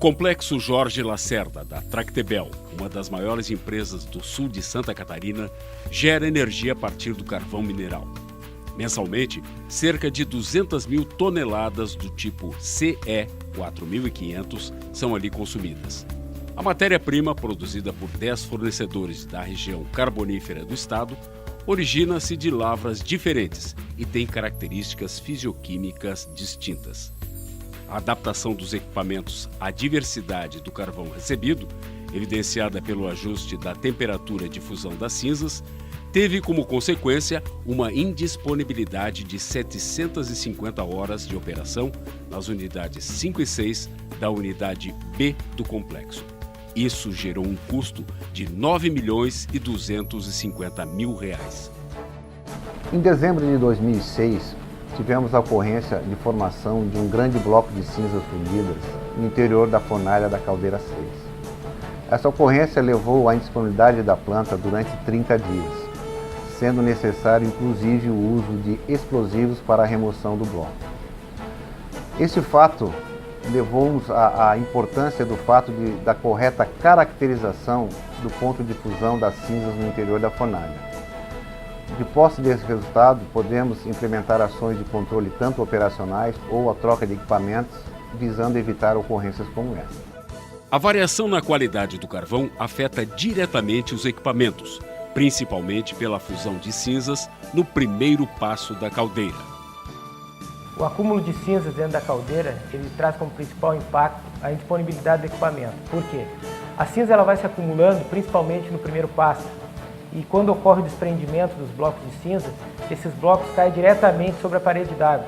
Complexo Jorge Lacerda, da Tractebel, uma das maiores empresas do sul de Santa Catarina, gera energia a partir do carvão mineral. Mensalmente, cerca de 200 mil toneladas do tipo CE 4500 são ali consumidas. A matéria-prima, produzida por 10 fornecedores da região carbonífera do estado, origina-se de lavras diferentes e tem características fisioquímicas distintas. A adaptação dos equipamentos à diversidade do carvão recebido, evidenciada pelo ajuste da temperatura de fusão das cinzas, teve como consequência uma indisponibilidade de 750 horas de operação nas unidades 5 e 6 da unidade B do complexo. Isso gerou um custo de R$ 9.250.000. Em dezembro de 2006, tivemos a ocorrência de formação de um grande bloco de cinzas fundidas no interior da fornalha da caldeira 6. Essa ocorrência levou à indisponibilidade da planta durante 30 dias, sendo necessário inclusive o uso de explosivos para a remoção do bloco. Esse fato levou-nos à importância do fato da correta caracterização do ponto de fusão das cinzas no interior da fornalha. De posse desse resultado, podemos implementar ações de controle tanto operacionais ou a troca de equipamentos, visando evitar ocorrências como essa. A variação na qualidade do carvão afeta diretamente os equipamentos, principalmente pela fusão de cinzas no primeiro passo da caldeira. O acúmulo de cinzas dentro da caldeira, ele traz como principal impacto a indisponibilidade do equipamento. Por quê? A cinza ela vai se acumulando principalmente no primeiro passo. E quando ocorre o desprendimento dos blocos de cinza, esses blocos caem diretamente sobre a parede d'água,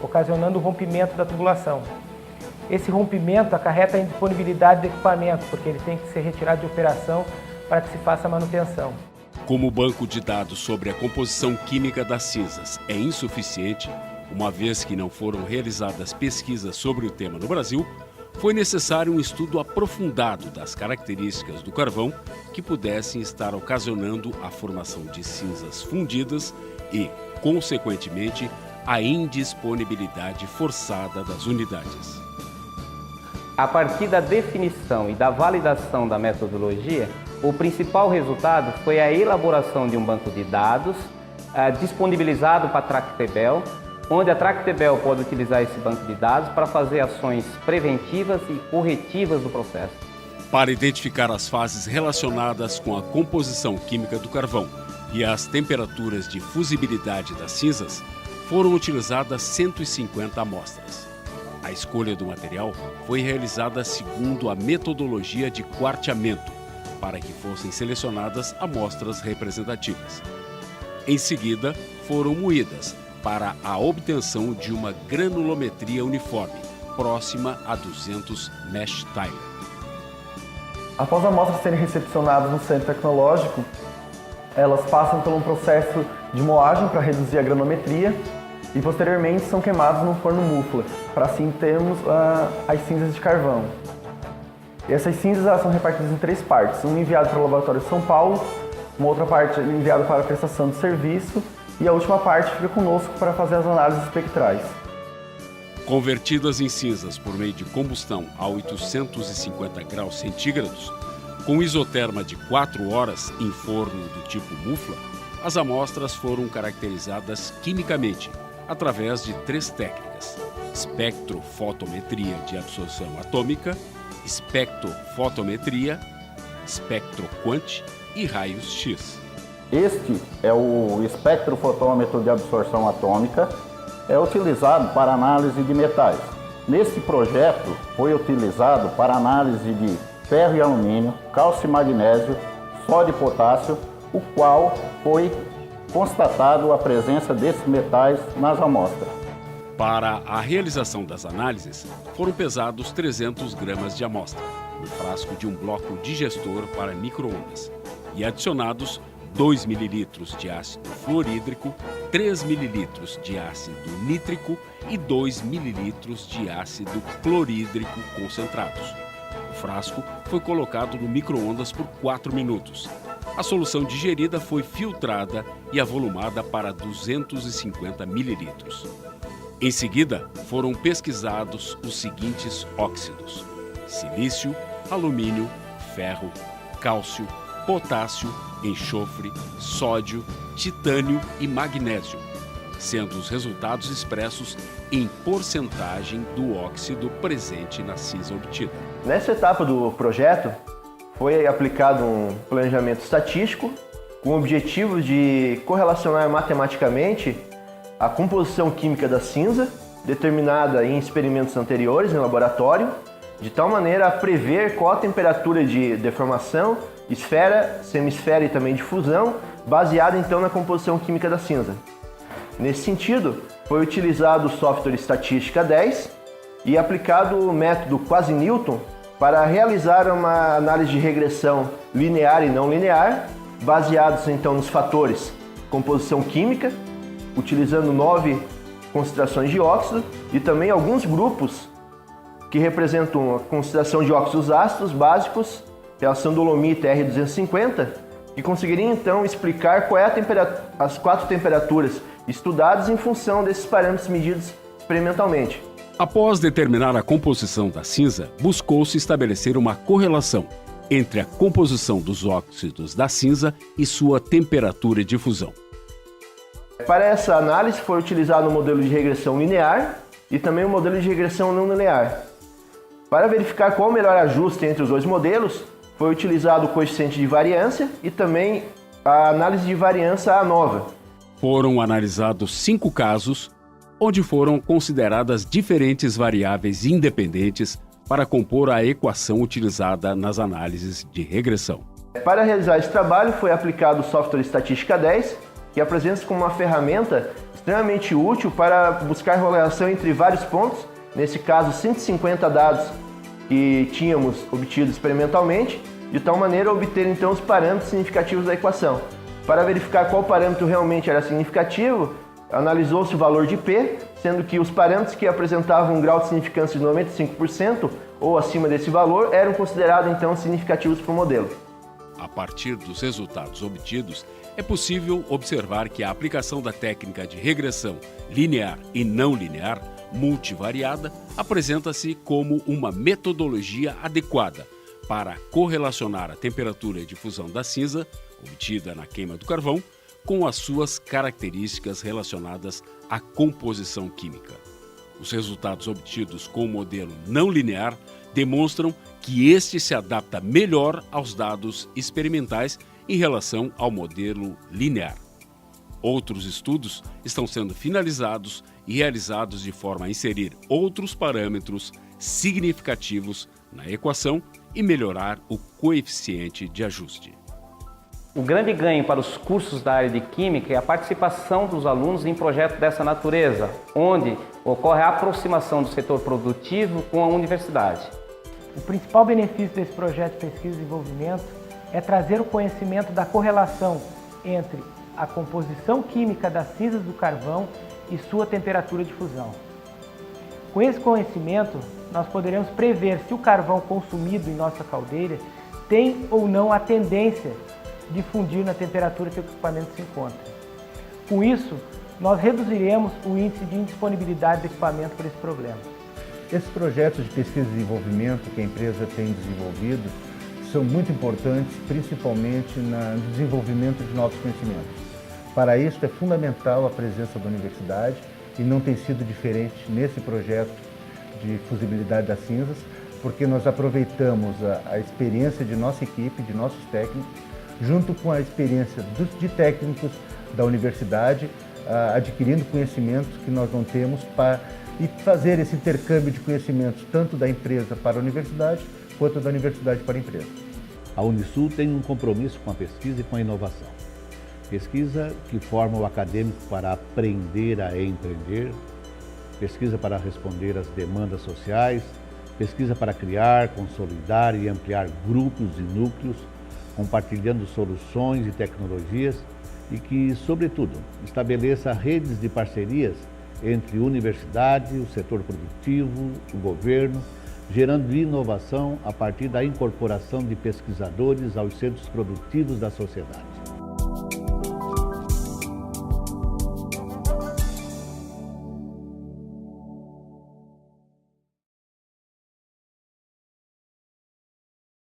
ocasionando o rompimento da tubulação. Esse rompimento acarreta a indisponibilidade do equipamento, porque ele tem que ser retirado de operação para que se faça a manutenção. Como o banco de dados sobre a composição química das cinzas é insuficiente, uma vez que não foram realizadas pesquisas sobre o tema no Brasil, foi necessário um estudo aprofundado das características do carvão que pudessem estar ocasionando a formação de cinzas fundidas e, consequentemente, a indisponibilidade forçada das unidades. A partir da definição e da validação da metodologia, o principal resultado foi a elaboração de um banco de dados disponibilizado para a Tractebel, onde a Tractebel pode utilizar esse banco de dados para fazer ações preventivas e corretivas do processo. Para identificar as fases relacionadas com a composição química do carvão e as temperaturas de fusibilidade das cinzas, foram utilizadas 150 amostras. A escolha do material foi realizada segundo a metodologia de quarteamento, para que fossem selecionadas amostras representativas. Em seguida, foram moídas para a obtenção de uma granulometria uniforme, próxima a 200 mesh Tyler. Após as amostras serem recepcionadas no centro tecnológico, elas passam por um processo de moagem para reduzir a granulometria e posteriormente são queimadas no forno mufla, para assim termos as cinzas de carvão. E essas cinzas são repartidas em 3 partes, uma enviada para o laboratório de São Paulo, uma outra parte enviada para a prestação de serviço e a última parte fica conosco para fazer as análises espectrais. Convertidas em cinzas por meio de combustão a 850 graus centígrados, com isoterma de 4 horas em forno do tipo mufla, as amostras foram caracterizadas quimicamente através de 3 técnicas: espectrofotometria de absorção atômica, espectrofotometria, espectroquant e raios-x. Este é o espectrofotômetro de absorção atômica, é utilizado para análise de metais. Neste projeto foi utilizado para análise de ferro e alumínio, cálcio e magnésio, sódio e potássio, o qual foi constatado a presença desses metais nas amostras. Para a realização das análises, foram pesados 300 gramas de amostra, no frasco de um bloco digestor para micro-ondas, e adicionados 2 ml de ácido fluorídrico, 3 ml de ácido nítrico e 2 ml de ácido clorídrico concentrados. O frasco foi colocado no micro-ondas por 4 minutos. A solução digerida foi filtrada e avolumada para 250 ml. Em seguida, foram pesquisados os seguintes óxidos: silício, alumínio, ferro, cálcio, potássio, enxofre, sódio, titânio e magnésio, sendo os resultados expressos em porcentagem do óxido presente na cinza obtida. Nessa etapa do projeto, foi aplicado um planejamento estatístico com o objetivo de correlacionar matematicamente a composição química da cinza, determinada em experimentos anteriores em laboratório, de tal maneira a prever qual a temperatura de deformação, esfera, semisfera e também de fusão, baseada então na composição química da cinza. Nesse sentido, foi utilizado o software Estatística 10 e aplicado o método Quasi-Newton para realizar uma análise de regressão linear e não linear, baseados então nos fatores composição química, utilizando 9 concentrações de óxido e também alguns grupos que representam a concentração de óxidos ácidos básicos, relação dolomita R250, que conseguiriam então explicar qual é as 4 temperaturas estudadas em função desses parâmetros medidos experimentalmente. Após determinar a composição da cinza, buscou-se estabelecer uma correlação entre a composição dos óxidos da cinza e sua temperatura de fusão. Para essa análise foi utilizado o modelo de regressão linear e também o modelo de regressão não linear. Para verificar qual o melhor ajuste entre os dois modelos, foi utilizado o coeficiente de variância e também a análise de variância ANOVA. Foram analisados 5 casos, onde foram consideradas diferentes variáveis independentes para compor a equação utilizada nas análises de regressão. Para realizar esse trabalho foi aplicado o software Estatística 10, que apresenta-se como uma ferramenta extremamente útil para buscar relação entre vários pontos, nesse caso 150 dados que tínhamos obtido experimentalmente, de tal maneira obter então os parâmetros significativos da equação. Para verificar qual parâmetro realmente era significativo, analisou-se o valor de P, sendo que os parâmetros que apresentavam um grau de significância de 95% ou acima desse valor eram considerados então significativos para o modelo. A partir dos resultados obtidos, é possível observar que a aplicação da técnica de regressão linear e não linear multivariada apresenta-se como uma metodologia adequada para correlacionar a temperatura de fusão da cinza, obtida na queima do carvão, com as suas características relacionadas à composição química. Os resultados obtidos com o modelo não linear demonstram que este se adapta melhor aos dados experimentais em relação ao modelo linear. Outros estudos estão sendo finalizados e realizados de forma a inserir outros parâmetros significativos na equação e melhorar o coeficiente de ajuste. O grande ganho para os cursos da área de Química é a participação dos alunos em projetos dessa natureza, onde ocorre a aproximação do setor produtivo com a universidade. O principal benefício desse projeto de pesquisa e desenvolvimento é trazer o conhecimento da correlação entre a composição química das cinzas do carvão e sua temperatura de fusão. Com esse conhecimento, nós poderemos prever se o carvão consumido em nossa caldeira tem ou não a tendência de fundir na temperatura que o equipamento se encontra. Com isso, nós reduziremos o índice de indisponibilidade do equipamento para esse problema. Esses projetos de pesquisa e desenvolvimento que a empresa tem desenvolvido são muito importantes, principalmente no desenvolvimento de novos conhecimentos. Para isso é fundamental a presença da universidade e não tem sido diferente nesse projeto de fusibilidade das cinzas, porque nós aproveitamos a experiência de nossa equipe, de nossos técnicos, junto com a experiência de técnicos da universidade, adquirindo conhecimentos que nós não temos e fazer esse intercâmbio de conhecimentos tanto da empresa para a universidade, quanto da universidade para a empresa. A Unisul tem um compromisso com a pesquisa e com a inovação. Pesquisa que forma o acadêmico para aprender a empreender, pesquisa para responder às demandas sociais, pesquisa para criar, consolidar e ampliar grupos e núcleos, compartilhando soluções e tecnologias e que, sobretudo, estabeleça redes de parcerias entre universidade, o setor produtivo, o governo, gerando inovação a partir da incorporação de pesquisadores aos centros produtivos da sociedade.